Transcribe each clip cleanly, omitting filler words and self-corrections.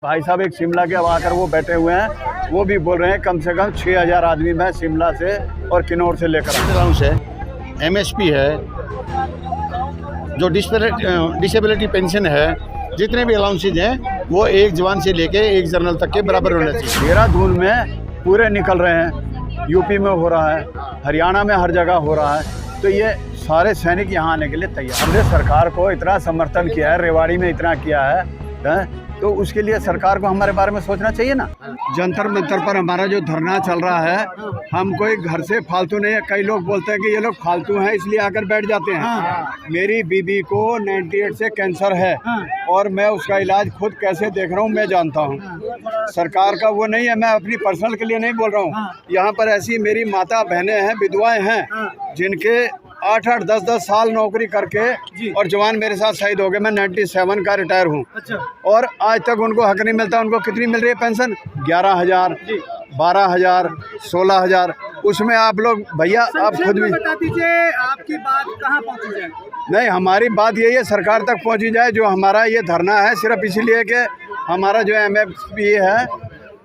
भाई साहब एक शिमला के अब आकर वो बैठे हुए हैं, वो भी बोल रहे हैं कम से कम 6000 आदमी मैं शिमला से और किन्नौर से लेकर अलाउंस है, MSP है, जो डिसेबिलिटी पेंशन है, जितने भी अलाउंसेज हैं वो एक जवान से लेके एक जनरल तक के बराबर होना चाहिए। देहरादून में पूरे निकल रहे हैं, यूपी में हो रहा है, हरियाणा में हर जगह हो रहा है, तो ये सारे सैनिक यहाँ आने के लिए तैयार। हमने सरकार को इतना समर्थन किया है, रेवाड़ी में इतना किया है तो उसके लिए सरकार को हमारे बारे में सोचना चाहिए ना। जंतर मंतर पर हमारा जो धरना चल रहा है, हम कोई घर से फालतू नहीं है। कई लोग बोलते हैं कि ये लोग फालतू हैं इसलिए आकर बैठ जाते हैं। मेरी बीबी को 98 से कैंसर है और मैं उसका इलाज खुद कैसे देख रहा हूँ मैं जानता हूँ। सरकार का वो नहीं है, मैं अपनी पर्सनल के लिए नहीं बोल रहा हूँ। यहाँ पर ऐसी मेरी माता बहनें हैं, विधवाएं हैं, जिनके 8-8, 10-10 साल नौकरी करके और जवान मेरे साथ शहीद हो गए। मैं 97 का रिटायर हूँ। अच्छा। और आज तक उनको हक नहीं मिलता। उनको कितनी मिल रही है पेंशन? 11,000, 12,000, 16,000। उसमें आप लोग भैया आप खुद भी बता दीजिए, आपकी बात कहाँ पहुँची जाए? नहीं, हमारी बात यही है सरकार तक पहुँची जाए। जो हमारा ये धरना है सिर्फ इसीलिए कि हमारा जो MSP है,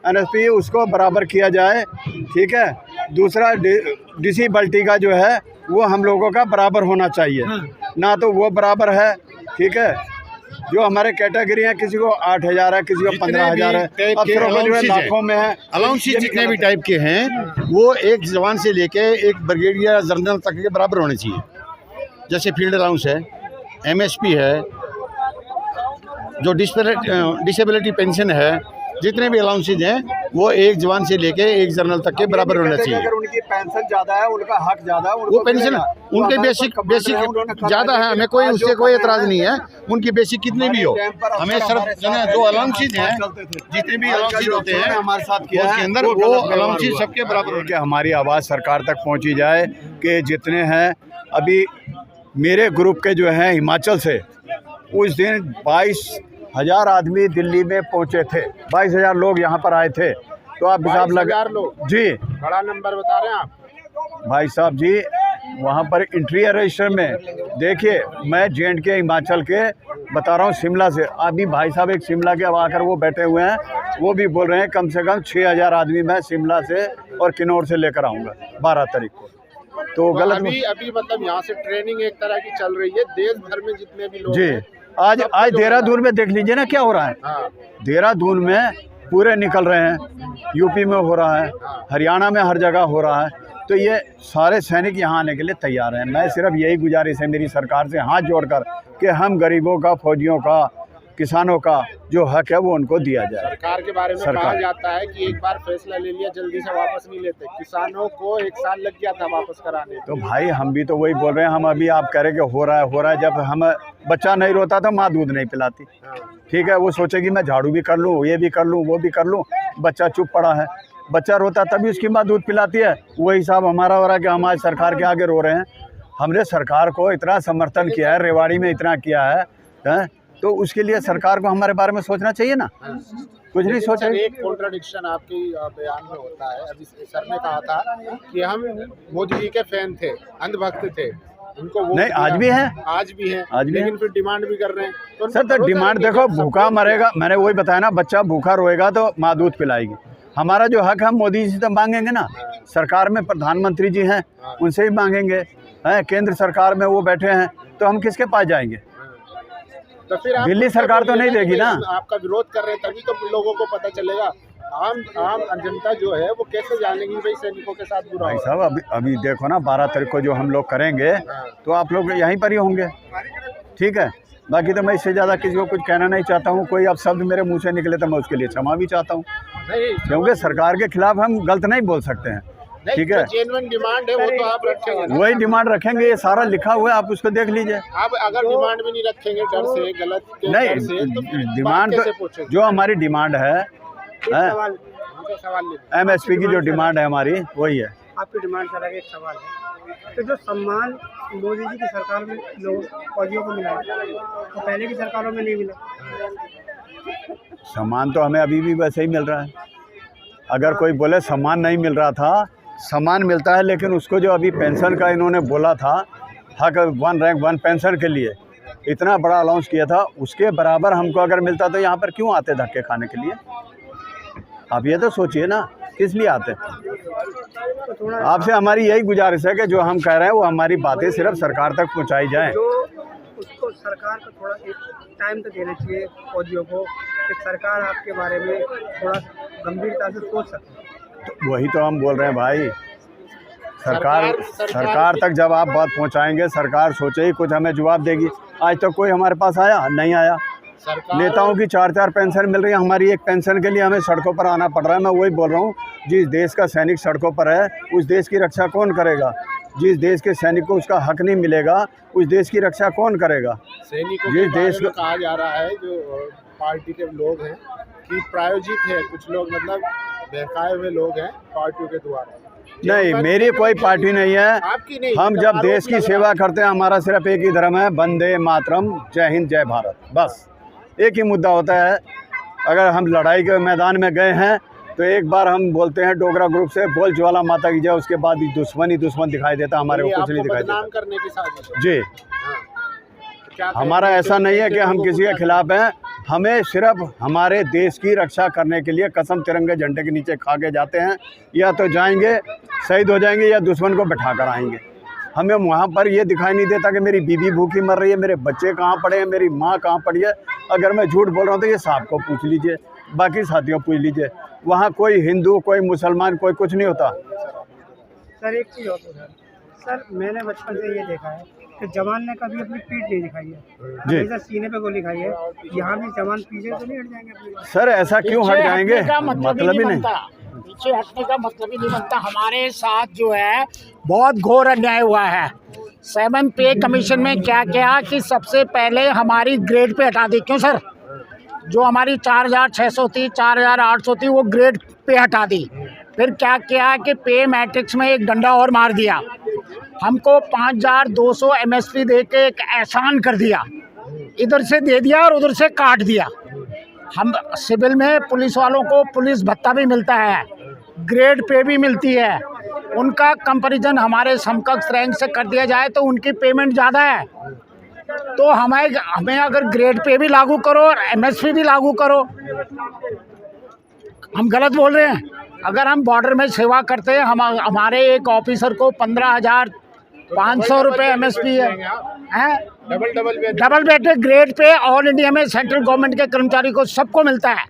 NSP, उसको बराबर किया जाए। ठीक है। दूसरा डिसेबिलिटी का जो है वो हम लोगों का बराबर होना चाहिए। ना तो वो बराबर है। ठीक है। जो हमारे कैटेगरी है, किसी को 8,000 है, किसी को 15,000 है, अफसरों को जो है लाखों में है। अलाउंसेज जितने भी टाइप के हैं वो एक जवान से लेके एक ब्रिगेडियर जनरल तक के बराबर होने चाहिए। जैसे फील्ड अलाउंस है, MSP है, जो डिसेबिलिटी पेंशन है, जितने भी अलाउंसेज हैं वो एक जवान से लेके एक जनरल तक के बराबर होना चाहिए। अगर उनकी पेंशन ज़्यादा है, उनका हक ज़्यादा है, वो पेंशन उनके बेसिक ज़्यादा है, हमें कोई उससे कोई एतराज़ नहीं है। उनकी बेसिक कितनी भी हो, हमें सिर्फ जो अलाउंसेज हैं, जितने भी अलाउंसेज होते हैं हमारे साथ किया उसके अंदर वो अलाउंसेज सबके बराबर होने। कि हमारी आवाज़ सरकार तक पहुँची जाए कि जितने हैं अभी मेरे ग्रुप के जो हैं हिमाचल से, उस दिन 22,000 आदमी दिल्ली में पहुंचे थे। 22,000 लोग यहाँ पर आए थे। तो आप हिसाब लगा जी, बड़ा नंबर बता रहे हैं आप भाई साहब जी। वहाँ पर एंट्री रजिस्टर में देखिए, मैं J&K हिमाचल के बता रहा हूँ, शिमला से। अभी भाई साहब एक शिमला के अब आकर वो बैठे हुए हैं, वो भी बोल रहे हैं कम से कम 6000 आदमी मैं शिमला से और किन्नौर से लेकर आऊँगा 12 तारीख को। तो गलत अभी मतलब यहाँ से ट्रेनिंग एक तरह की चल रही है देश भर में जितने भी लोग जी। आज देहरादून में देख लीजिए ना क्या हो रहा है। देहरादून में पूरे निकल रहे हैं, यूपी में हो रहा है, हरियाणा में हर जगह हो रहा है, तो ये सारे सैनिक यहाँ आने के लिए तैयार हैं। मैं सिर्फ यही गुजारिश है मेरी सरकार से हाथ जोड़कर कि हम गरीबों का, फौजियों का, किसानों का जो हक है वो उनको दिया जाए। सरकार के बारे में कहा जाता है कि एक बार फैसला ले लिया जल्दी से वापस नहीं लेते। किसानों को 1 साल लग गया था वापस कराने। तो भाई हम भी तो वही बोल रहे हैं। हम अभी आप कह रहे कि हो रहा है। जब हम बच्चा नहीं रोता तो माँ दूध नहीं पिलाती। ठीक है। वो सोचेगी मैं झाड़ू भी कर लूँ, ये भी कर लूँ, वो भी कर लूँ, बच्चा चुप पड़ा है। बच्चा रोता तभी उसकी माँ दूध पिलाती है। वही हिसाब हमारा हो रहा है कि हम आज सरकार के आगे रो रहे हैं। हमने सरकार को इतना समर्थन किया है, रेवाड़ी में इतना किया है, तो उसके लिए सरकार को हमारे बारे में सोचना चाहिए ना। कुछ नहीं सोचा। एक कॉन्ट्रडिक्शन आपकी बयान में होता है। अभी सर ने कहा था कि हम मोदी जी के फैन थे, अंधभक्त थे, उनको वो नहीं आज भी है, आज भी है, लेकिन फिर डिमांड भी कर रहे हैं। तो सर तो डिमांड देखो, भूखा मरेगा, मैंने वही बताया ना, बच्चा भूखा रोएगा तो माँ दूध पिलाएगी। हमारा जो हक हम मोदी जी से तो मांगेंगे ना। सरकार में प्रधानमंत्री जी हैं, उनसे ही मांगेंगे। केंद्र सरकार में वो बैठे हैं, तो हम किसके पास जाएंगे? तो फिर दिल्ली सरकार तो नहीं देगी ना। आपका विरोध कर रहे हैं तभी तो लोगों को पता चलेगा। आम जनता जो है वो कैसे जानेगी भाई सैनिकों के साथ बुरा। भाई साहब अभी देखो ना, 12 तारीख को जो हम लोग करेंगे तो आप लोग यहीं पर ही होंगे। ठीक है। बाकी तो मैं इससे ज़्यादा किसी को कुछ कहना नहीं चाहता हूँ। कोई अब शब्द मेरे मुँह से निकले तो मैं उसके लिए क्षमा भी चाहता हूँ, क्योंकि सरकार के खिलाफ हम गलत नहीं बोल सकते हैं। ठीक है। जेन्युइन डिमांड है वो तो आप रखेंगे, वही डिमांड रखेंगे। ये सारा लिखा हुआ है, आप उसको देख लीजिए। आप अगर डिमांड भी नहीं रखेंगे डर से, गलत के नहीं डर से, तो डिमांड तो जो हमारी डिमांड है MSP की जो डिमांड है हमारी वही है। आपकी डिमांड सर एक सवाल है, तो जो सम्मान मोदी जी की सरकार में लोग फौजियों को मिला तो पहले की सरकारों में नहीं मिला। सम्मान तो हमें अभी भी वैसे ही मिल रहा है। अगर कोई बोले सम्मान नहीं मिल रहा था, सम्मान मिलता है, लेकिन उसको जो अभी पेंशन का इन्होंने बोला था, हक 1 रैंक 1 पेंशन के लिए, इतना बड़ा अलाउंस किया था, उसके बराबर हमको अगर मिलता तो यहाँ पर क्यों आते धक्के खाने के लिए? आप ये तो सोचिए ना, किस लिए आते? तो थोड़ा आपसे हमारी यही गुजारिश है कि जो हम कह रहे हैं वो हमारी बातें सिर्फ सरकार तक पहुँचाई जाएँ। जो उसको सरकार को थोड़ा एक टाइम तो देना चाहिए फौजियों को, कि सरकार आपके बारे में थोड़ा गंभीरता से सोच सके। तो वही तो हम बोल रहे हैं भाई, सरकार तक जब आप बात पहुंचाएंगे, सरकार सोचे ही कुछ हमें जवाब देगी। आज तक कोई हमारे पास आया नहीं आया। नेताओं की 4-4 पेंशन मिल रही है, हमारी एक पेंशन के लिए हमें सड़कों पर आना पड़ रहा है। मैं वही बोल रहा हूँ, जिस देश का सैनिक सड़कों पर है उस देश की रक्षा कौन करेगा? जिस देश के सैनिक को उसका हक नहीं मिलेगा उस देश की रक्षा कौन करेगा? सैनिकों जिस के देश बारे में कहा जा रहा है, जो पार्टी के लोग हैं कि प्रायोजित है, कुछ लोग मतलब बहकाए हुए लोग हैं पार्टियों के द्वारा। नहीं, मेरी कोई पार्टी नहीं है। आपकी नहीं, हम जब देश की सेवा करते हैं, हमारा सिर्फ एक ही धर्म है, वंदे मातरम, जय हिंद जय भारत, बस एक ही मुद्दा होता है। अगर हम लड़ाई के मैदान में गए हैं तो एक बार हम बोलते हैं डोगरा ग्रुप से, बोल ज्वाला माता की जय, उसके बाद ही दुश्मन दिखाई देता, हमारे को कुछ नहीं दिखाई देता। बदनाम करने की साजिश है। जी, तो क्या हमारा ऐसा नहीं है कि हम किसी के खिलाफ हैं। हमें सिर्फ हमारे देश की रक्षा करने के लिए कसम तिरंगे झंडे के नीचे खा के जाते हैं, या तो जाएंगे शहीद हो जाएंगे या दुश्मन को बैठा कर आएंगे। हमें वहाँ पर ये दिखाई नहीं देता कि मेरी बीवी भूखी मर रही है, मेरे बच्चे कहाँ पड़े हैं, मेरी माँ कहाँ पड़ी है। अगर मैं झूठ बोल रहा हूँ तो ये साहब को पूछ लीजिए, बाकी साथियों पूछ लीजिए। वहाँ कोई हिंदू, कोई मुसलमान, कोई कुछ नहीं होता। सर एक चीज़ और सर, मैंने बचपन से ये देखा है कि जवान ने कभी अपनी पीठ नहीं दिखाई है, जी। हमेशा सीने पे गोली खाई है। यहाँ भी जवान पीछे तो नहीं हट जाएंगे अपनी बात? सर ऐसा क्यों हट जाएंगे? मतलब ही नहीं। पीछे हटने का मतलब ही नहीं बनता। हमारे साथ जो है बहुत घोर अन्याय हुआ है। 7 पे कमीशन में क्या किया कि सबसे पहले हमारी ग्रेड पे हटा दी। क्यों सर? जो हमारी 4600 थी, 4800 थी, वो ग्रेड पे हटा दी। फिर क्या किया कि पे मैट्रिक्स में एक डंडा और मार दिया। हमको 5200 MSP दे के एक एहसान कर दिया, इधर से दे दिया और उधर से काट दिया। हम सिविल में पुलिस वालों को पुलिस भत्ता भी मिलता है, ग्रेड पे भी मिलती है। उनका कंपैरिजन हमारे समकक्ष रैंक से कर दिया जाए तो उनकी पेमेंट ज़्यादा है। तो हमें अगर ग्रेड पे भी लागू करो और MSP भी लागू करो, हम गलत बोल रहे हैं? अगर हम बॉर्डर में सेवा करते हैं, हमारे एक ऑफिसर को 15,500 रुपये MSP है। Double bed grade pay all India में सेंट्रल गवर्नमेंट के कर्मचारी को सबको मिलता है।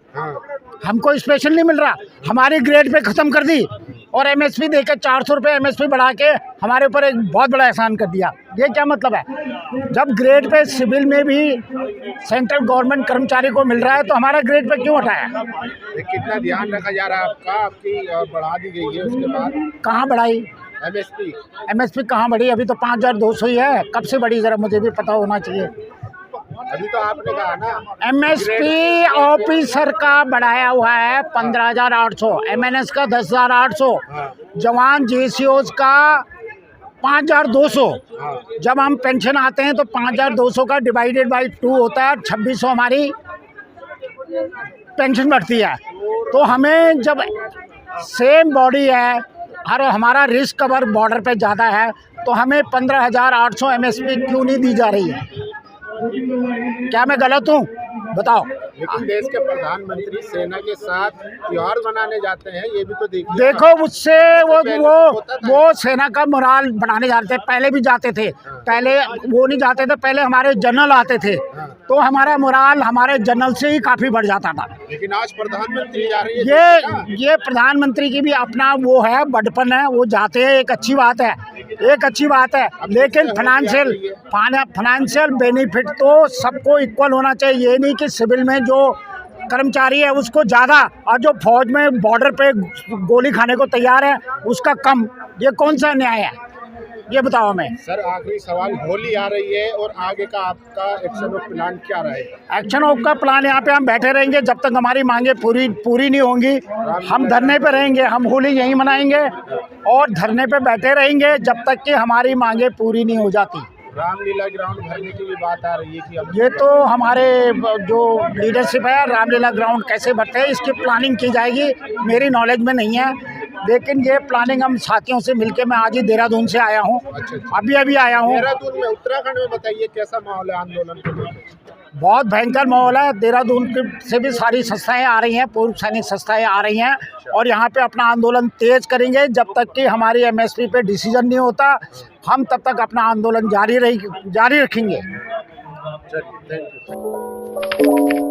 हमको स्पेशल नहीं मिल रहा। हमारी ग्रेड पे ख़त्म कर दी और MSP देकर 400 रुपये MSP बढ़ा के हमारे ऊपर एक बहुत बड़ा एहसान कर दिया। ये क्या मतलब है? जब ग्रेड पे सिविल में भी सेंट्रल गवर्नमेंट कर्मचारी को मिल रहा है तो हमारा ग्रेड पे क्यों हटाया? कितना ध्यान रखा जा रहा है आपका? आपकी बढ़ा दी गई है, उसके बाद कहाँ बढ़ाई? MSP कहाँ बढ़ी? अभी तो 5200 ही है। कब से बढ़ी जरा मुझे भी पता होना चाहिए। अभी तो आपने कहा ना MSP ऑफिसर का बढ़ाया हुआ है 15,800, MNS का 10,800, जवान JCOs का 5,200। जब हम पेंशन आते हैं तो 5,200 का डिवाइडेड बाई 2 होता है, 2600 हमारी पेंशन बढ़ती है। तो हमें जब सेम बॉडी है और हमारा रिस्क कवर बॉर्डर पे ज़्यादा है तो हमें 15,800 MSP क्यों नहीं दी जा रही है? क्या मैं गलत हूँ? बताओ। लेकिन देश के प्रधानमंत्री सेना के साथ त्योहार मनाने जाते हैं, ये भी तो देखिए। देखो मुझसे वो सेना का मोराल बढ़ाने जाते थे। पहले भी जाते थे, पहले वो नहीं जाते थे, पहले हमारे जनरल आते थे तो हमारा मोराल हमारे जनरल से ही काफ़ी बढ़ जाता था। लेकिन आज प्रधानमंत्री जा रही है। ये प्रधानमंत्री की भी अपना वो है, बड़पन है, वो जाते हैं, एक अच्छी बात है, एक अच्छी बात है। लेकिन फाइनेंशियल बेनिफिट तो सबको इक्वल होना चाहिए। ये नहीं कि सिविल में जो कर्मचारी है उसको ज़्यादा और जो फौज में बॉर्डर पे गोली खाने को तैयार है उसका कम। ये कौन सा न्याय है? ये बताओ हमें। सर आखिरी सवाल, होली आ रही है और आगे का आपका एक्शन ऑफ प्लान क्या रहेगा? एक्शन ऑफ का प्लान यहाँ पे हम बैठे रहेंगे जब तक हमारी मांगे पूरी नहीं होंगी। हम धरने पे रहेंगे, हम होली यहीं मनाएंगे और धरने पे बैठे रहेंगे जब तक कि हमारी मांगे पूरी नहीं हो जाती। रामलीला ग्राउंड भरने की भी बात आ रही है कि अब ये तो हमारे जो लीडरशिप है, रामलीला ग्राउंड कैसे भरते हैं इसकी प्लानिंग की जाएगी, मेरी नॉलेज में नहीं है। लेकिन ये प्लानिंग हम साथियों से मिलके, मैं आज ही देहरादून से आया हूँ, अभी आया हूँ। देहरादून में, उत्तराखंड में बताइए कैसा माहौल है आंदोलन को लेकर? बहुत भयंकर माहौल है। देहरादून से भी सारी संस्थाएं आ रही हैं, पूर्व सैनिक संस्थाएं आ रही हैं और यहाँ पे अपना आंदोलन तेज करेंगे। जब तक कि हमारी एमएसपी पे डिसीजन नहीं होता, हम तब तक अपना आंदोलन जारी रखेंगे। चलिए, थैंक यू।